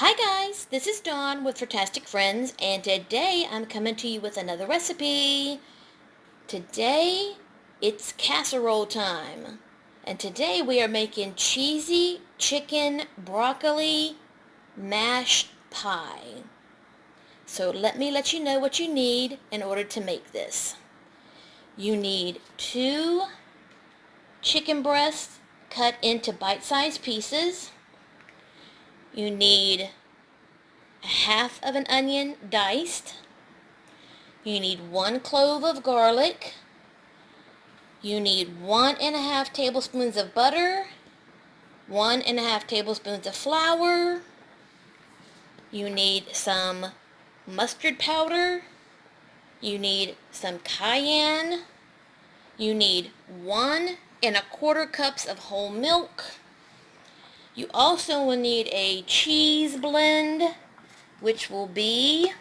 Hi guys, this is Dawn with Furtastic Friends, and today I'm coming to you with another recipe. Today it's casserole time, and today we are making cheesy chicken broccoli mashed pie. So let me let you know what you need in order to make this. You need 2 chicken breasts cut into bite-sized pieces. You need half of an onion diced. You need 1 clove of garlic. You need 1½ tablespoons of butter, 1½ tablespoons of flour. You need some mustard powder. You need some cayenne. You need 1¼ cups of whole milk. You also will need a cheese blend, which will be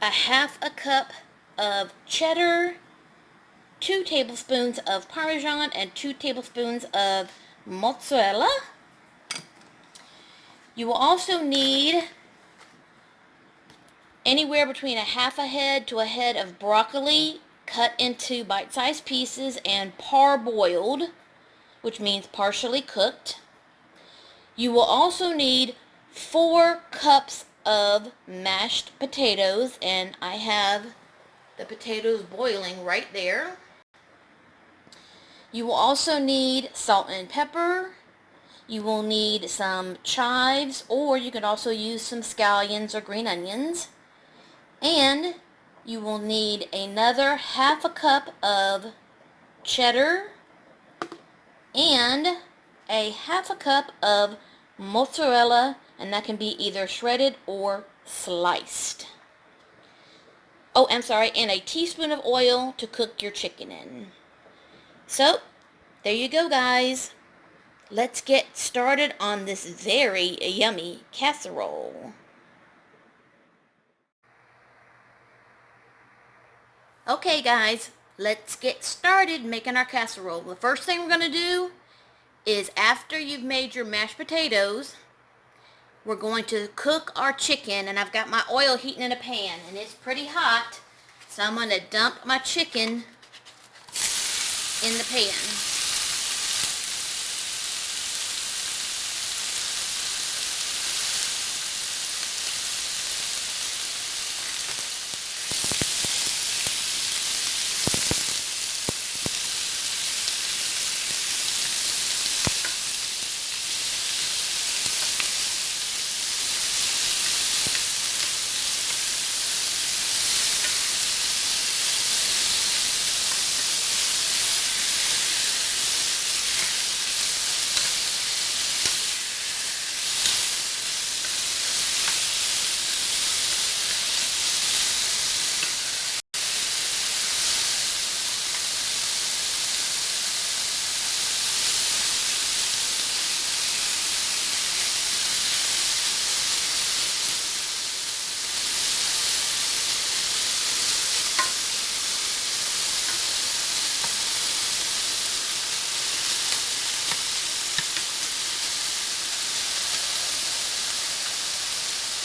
a ½ cup of cheddar, 2 tablespoons of Parmesan, and 2 tablespoons of mozzarella. You will also need anywhere between ½ a head to a head of broccoli cut into bite-sized pieces and parboiled, which means partially cooked. You will also need 4 cups of mashed potatoes, and I have the potatoes boiling right there. You will also need salt and pepper. You will need some chives, or you can also use some scallions or green onions. And you will need another ½ a cup of cheddar and a ½ a cup of mozzarella, and that can be either shredded or sliced. Oh, I'm sorry, and a teaspoon of oil to cook your chicken in. So, there you go, guys. Let's get started on this very yummy casserole. Okay, guys, let's get started making our casserole. The first thing we're going to do is, after you've made your mashed potatoes, we're going to cook our chicken, and I've got my oil heating in a pan, and it's pretty hot, so I'm going to dump my chicken in the pan.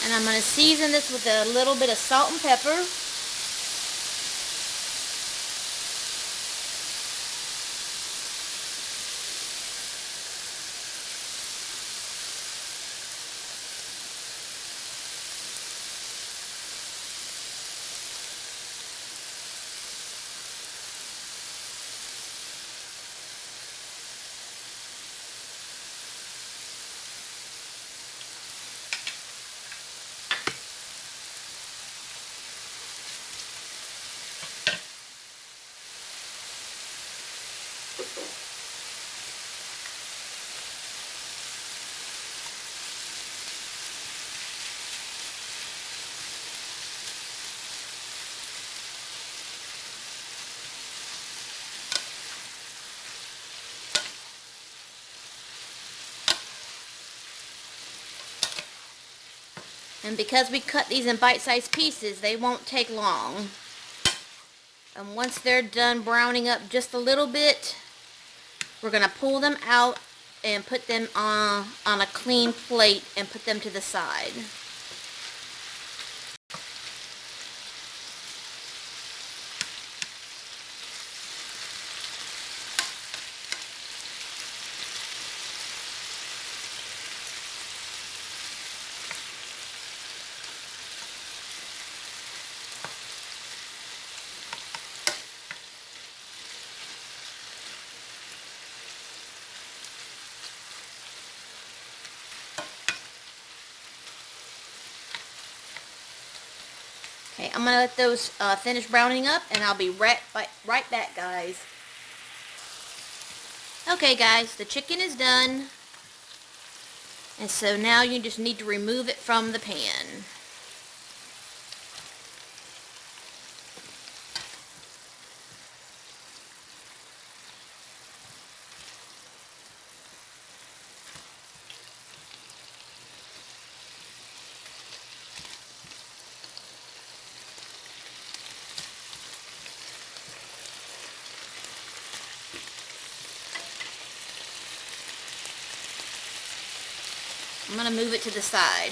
And I'm going to season this with a little bit of salt and pepper. And because we cut these in bite-sized pieces, they won't take long. And once they're done browning up just a little bit, we're going to pull them out and put them on a clean plate and put them to the side. Okay, I'm going to let those finish browning up, and I'll be right back, guys. Okay, guys, the chicken is done. And so now you just need to remove it from the pan. I'm going to move it to the side.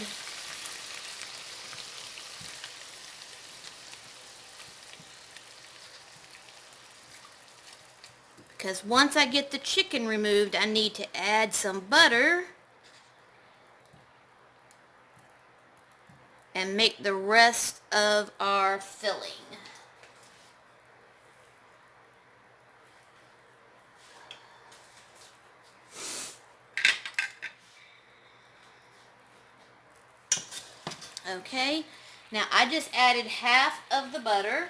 Because once I get the chicken removed, I need to add some butter and make the rest of our filling. Okay, now I just added half of the butter.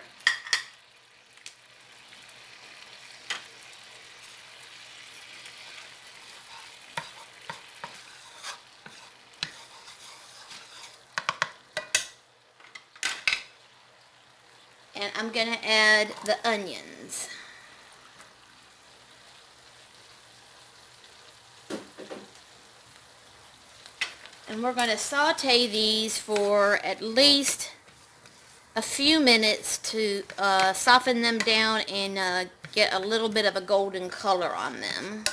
And I'm going to add the onions. And we're going to saute these for at least a few minutes to soften them down and get a little bit of a golden color on them.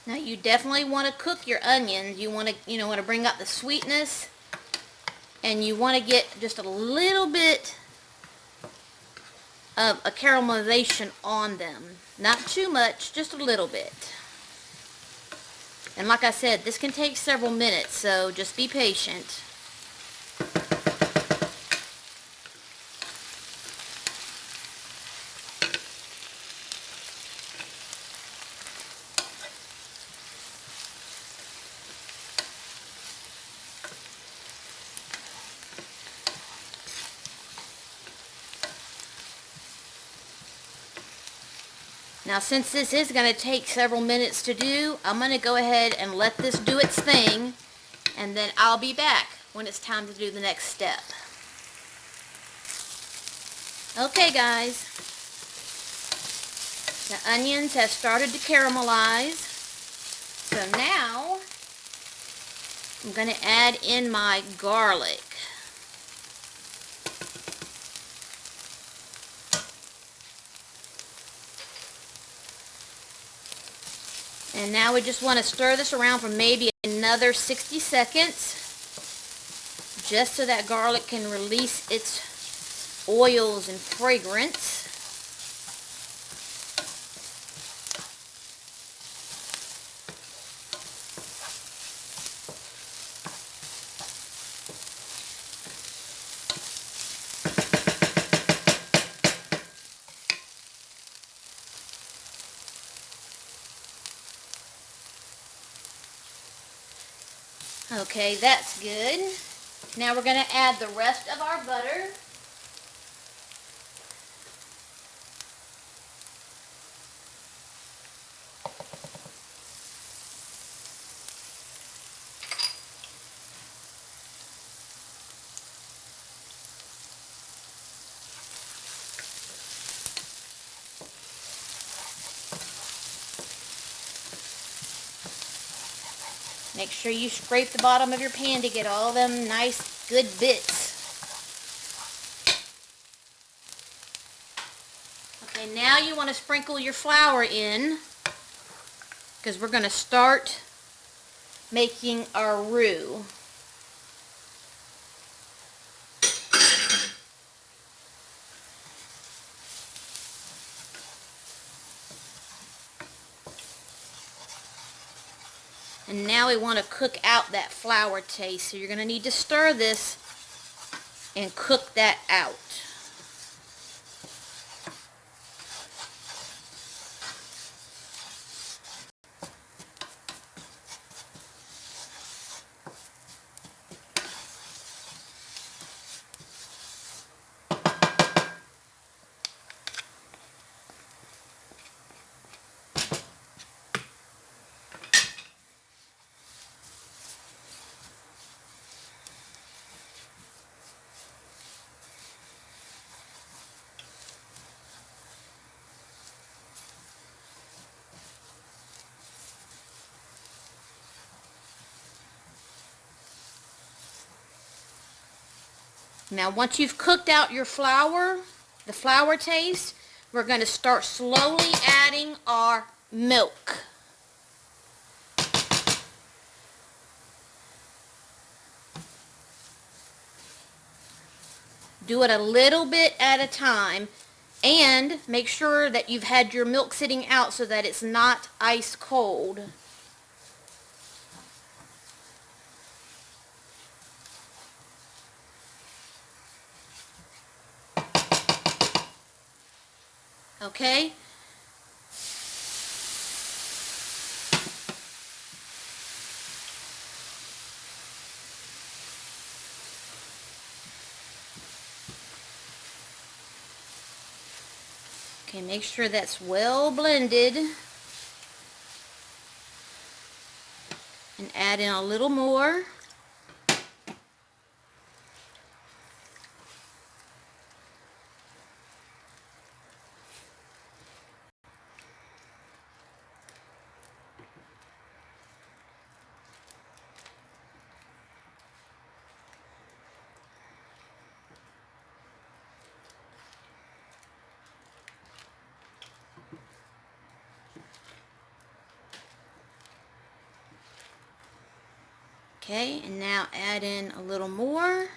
Now you definitely want to cook your onions. You want to bring out the sweetness, and you want to get just a little bit of a caramelization on them. Not too much, just a little bit. And like I said, this can take several minutes, so just be patient. Now since this is going to take several minutes to do, I'm going to go ahead and let this do its thing, and then I'll be back when it's time to do the next step. Okay guys, the onions have started to caramelize, so now I'm going to add in my garlic. And now we just want to stir this around for maybe another 60 seconds, just so that garlic can release its oils and fragrance. Okay, that's good. Now we're going to add the rest of our butter. Make sure you scrape the bottom of your pan to get all them nice, good bits. Okay, now you want to sprinkle your flour in because we're going to start making our roux. And now we want to cook out that flour taste. So you're going to need to stir this and cook that out. Now once you've cooked out your flour, the flour taste, we're going to start slowly adding our milk. Do it a little bit at a time and make sure that you've had your milk sitting out so that it's not ice cold. Okay? Okay, make sure that's well blended. And add in a little more. Okay, and now add in a little more.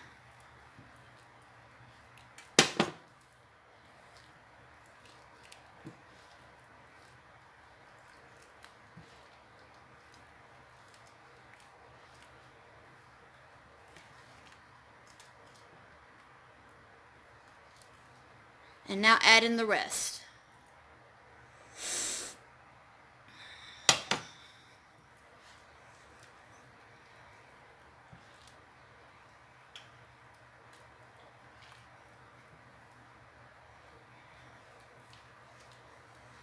And now add in the rest.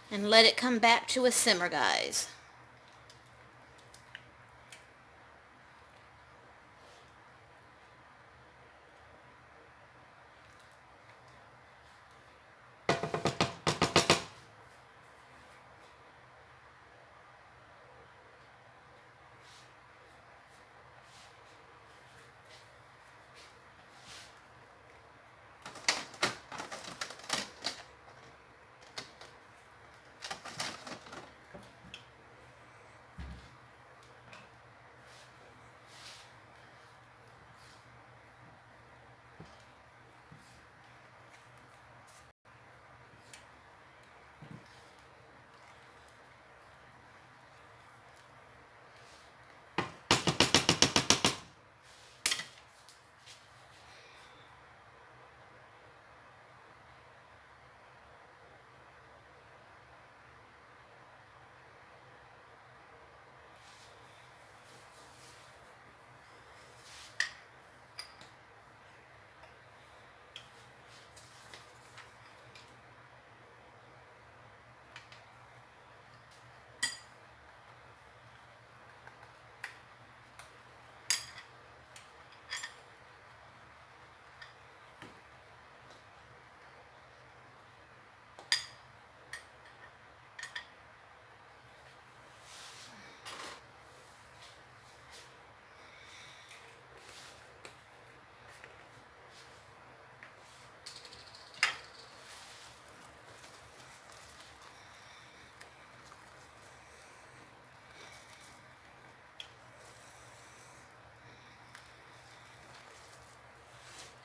And let it come back to a simmer, guys.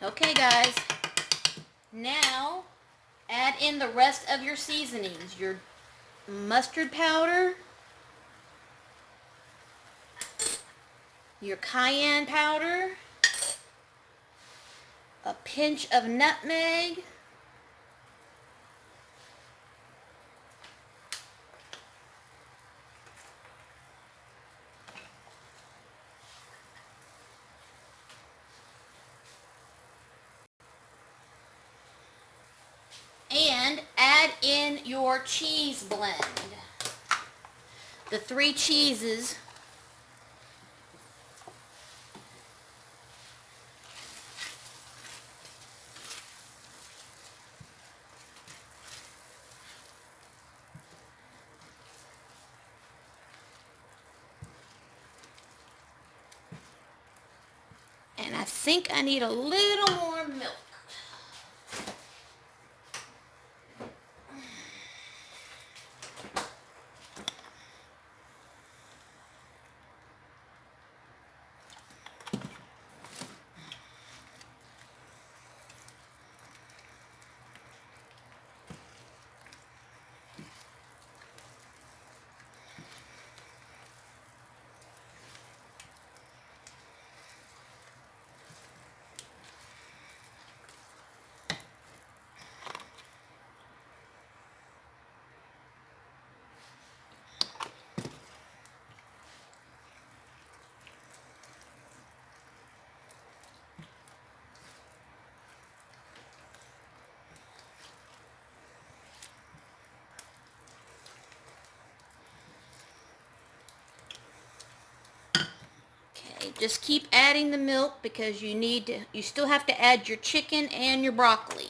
Okay, guys. Now, add in the rest of your seasonings. Your mustard powder, your cayenne powder, a pinch of nutmeg, and add in your cheese blend. The 3 cheeses. And I think I need a little more milk. Okay, just keep adding the milk because you still have to add your chicken and your broccoli.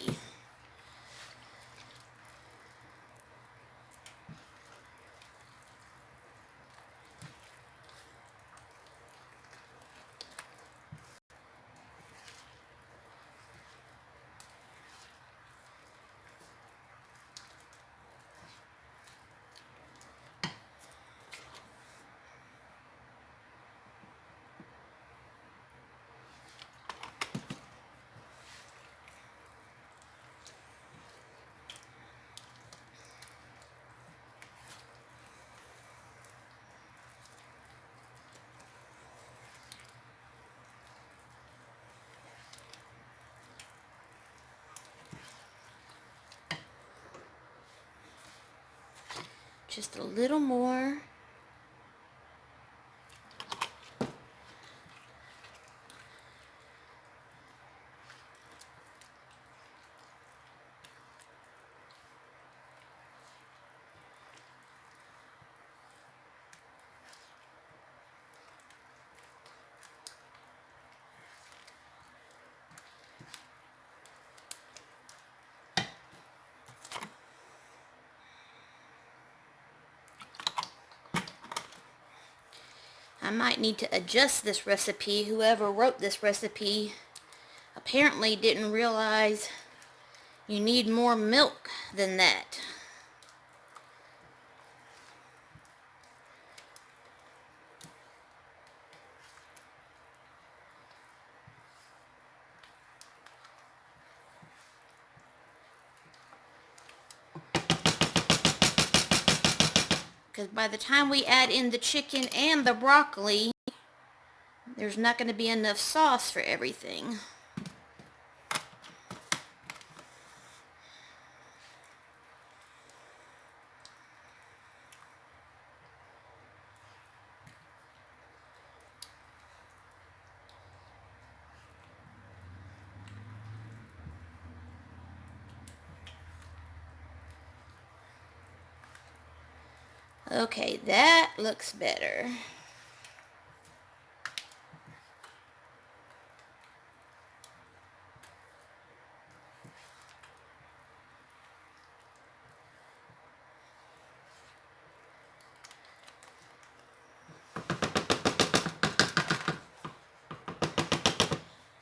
Just a little more. I might need to adjust this recipe. Whoever wrote this recipe apparently didn't realize you need more milk than that. Because by the time we add in the chicken and the broccoli, there's not going to be enough sauce for everything. Okay, that looks better.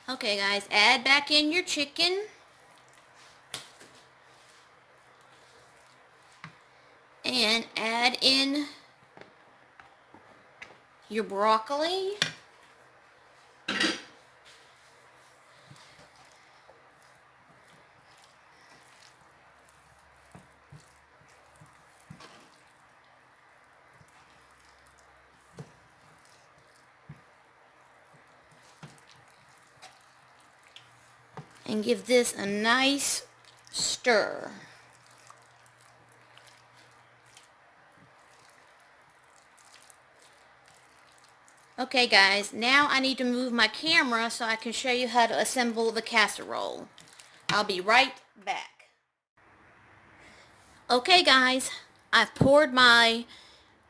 Okay guys, add back in your chicken. And add in your broccoli. and give this a nice stir. Okay guys, now I need to move my camera so I can show you how to assemble the casserole. I'll be right back. Okay guys, I've poured my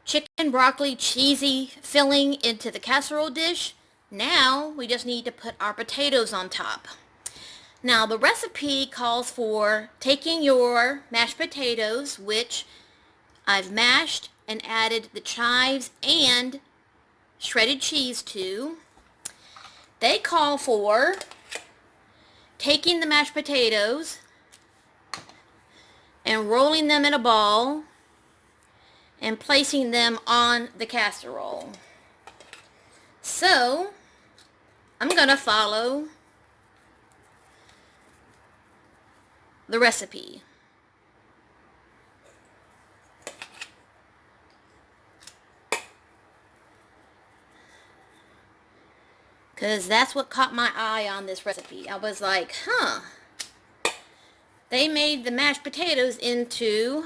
chicken, broccoli, cheesy filling into the casserole dish. Now we just need to put our potatoes on top. Now the recipe calls for taking your mashed potatoes, which I've mashed and added the chives and shredded cheese to. They call for taking the mashed potatoes and rolling them in a ball and placing them on the casserole. So, I'm going to follow the recipe. Because that's what caught my eye on this recipe. I was like, they made the mashed potatoes into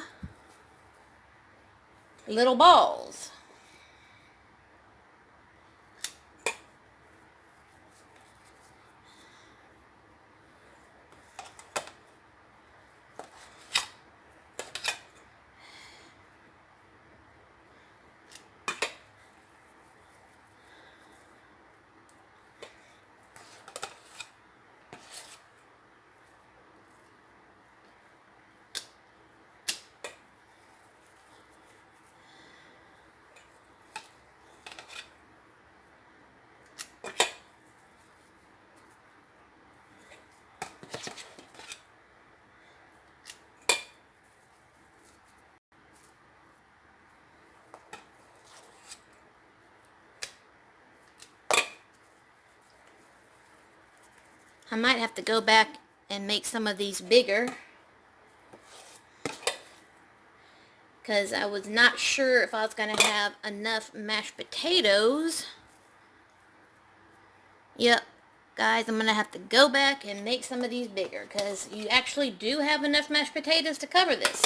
little balls. I might have to go back and make some of these bigger, because I was not sure if I was going to have enough mashed potatoes. Yep, guys, I'm going to have to go back and make some of these bigger, because you actually do have enough mashed potatoes to cover this.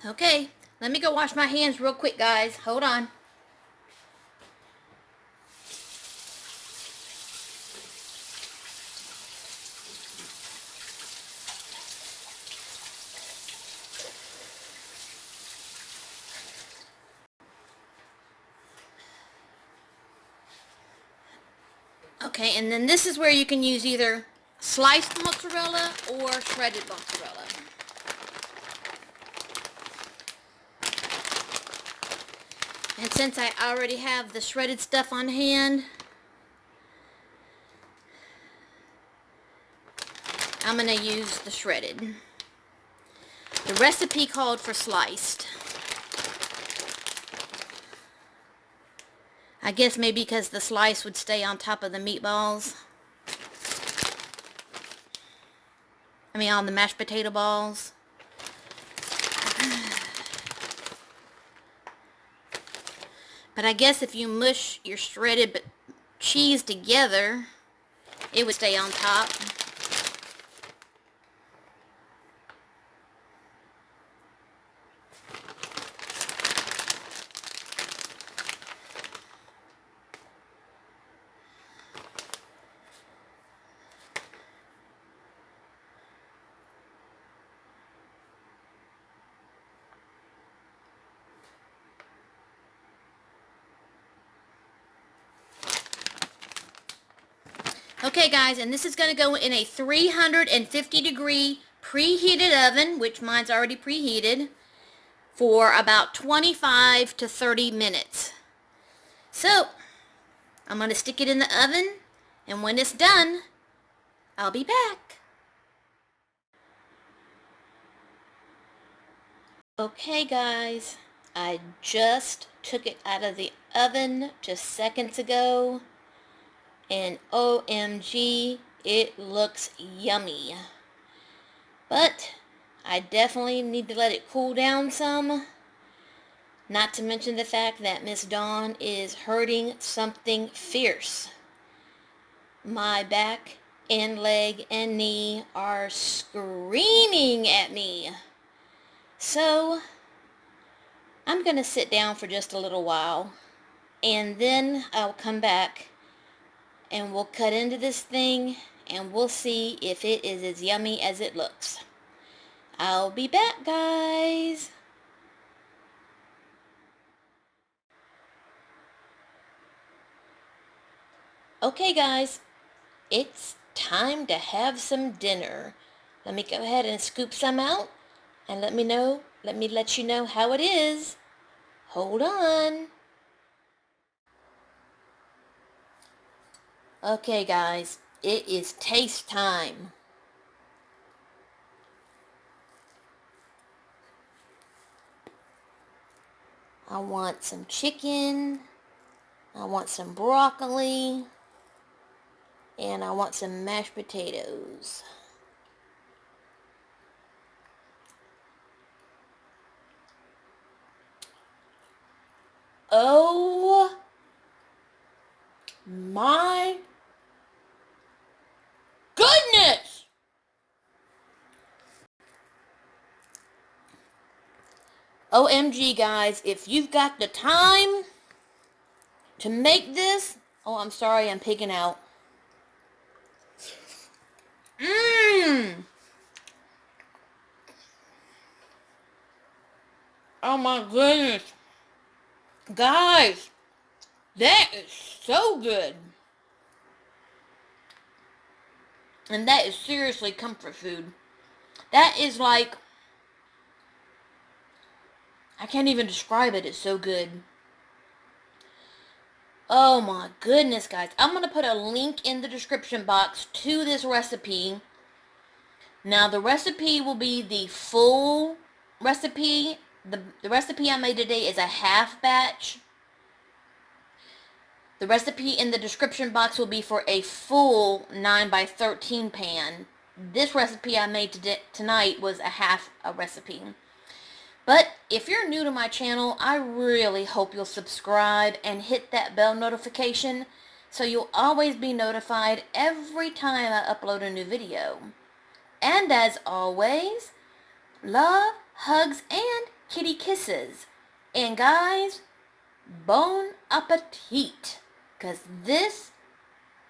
Okay, let me go wash my hands real quick, guys. Hold on. Okay, and then this is where you can use either sliced mozzarella or shredded mozzarella. And since I already have the shredded stuff on hand, I'm going to use the shredded. The recipe called for sliced. I guess maybe because the slice would stay on top of the meatballs. I mean, on the mashed potato balls. But I guess if you mush your shredded cheese together, it would stay on top. Okay guys, and this is going to go in a 350 degree preheated oven, which mine's already preheated, for about 25 to 30 minutes. So, I'm going to stick it in the oven, and when it's done, I'll be back. Okay guys, I just took it out of the oven just seconds ago, and OMG, it looks yummy. But I definitely need to let it cool down some. Not to mention the fact that Miss Dawn is hurting something fierce. My back and leg and knee are screaming at me. So, I'm going to sit down for just a little while, and then I'll come back and we'll cut into this thing and we'll see if it is as yummy as it looks. I'll be back, guys. Okay, guys, it's time to have some dinner. Let me go ahead and scoop some out and let me let you know how it is. Hold on. Okay, guys, it is taste time. I want some chicken, I want some broccoli, and I want some mashed potatoes. Oh my goodness! OMG, guys, if you've got the time to make this, oh, I'm sorry, I'm pigging out. Oh my goodness. Guys, that is so good. And that is seriously comfort food. That is like, I can't even describe it. It's so good. Oh my goodness, guys. I'm going to put a link in the description box to this recipe. Now, the recipe will be the full recipe. The recipe I made today is a half batch. The recipe in the description box will be for a full 9x13 pan. This recipe I made tonight was a half a recipe. But if you're new to my channel, I really hope you'll subscribe and hit that bell notification so you'll always be notified every time I upload a new video. And as always, love, hugs, and kitty kisses. And guys, bon appetit, because this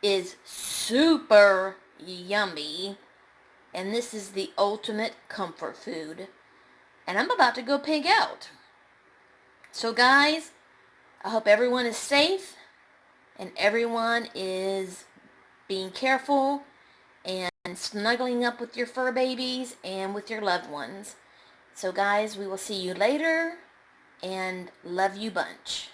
is super yummy, and this is the ultimate comfort food. And I'm about to go pig out. So guys, I hope everyone is safe and everyone is being careful and snuggling up with your fur babies and with your loved ones. So guys, we will see you later, and love you bunch.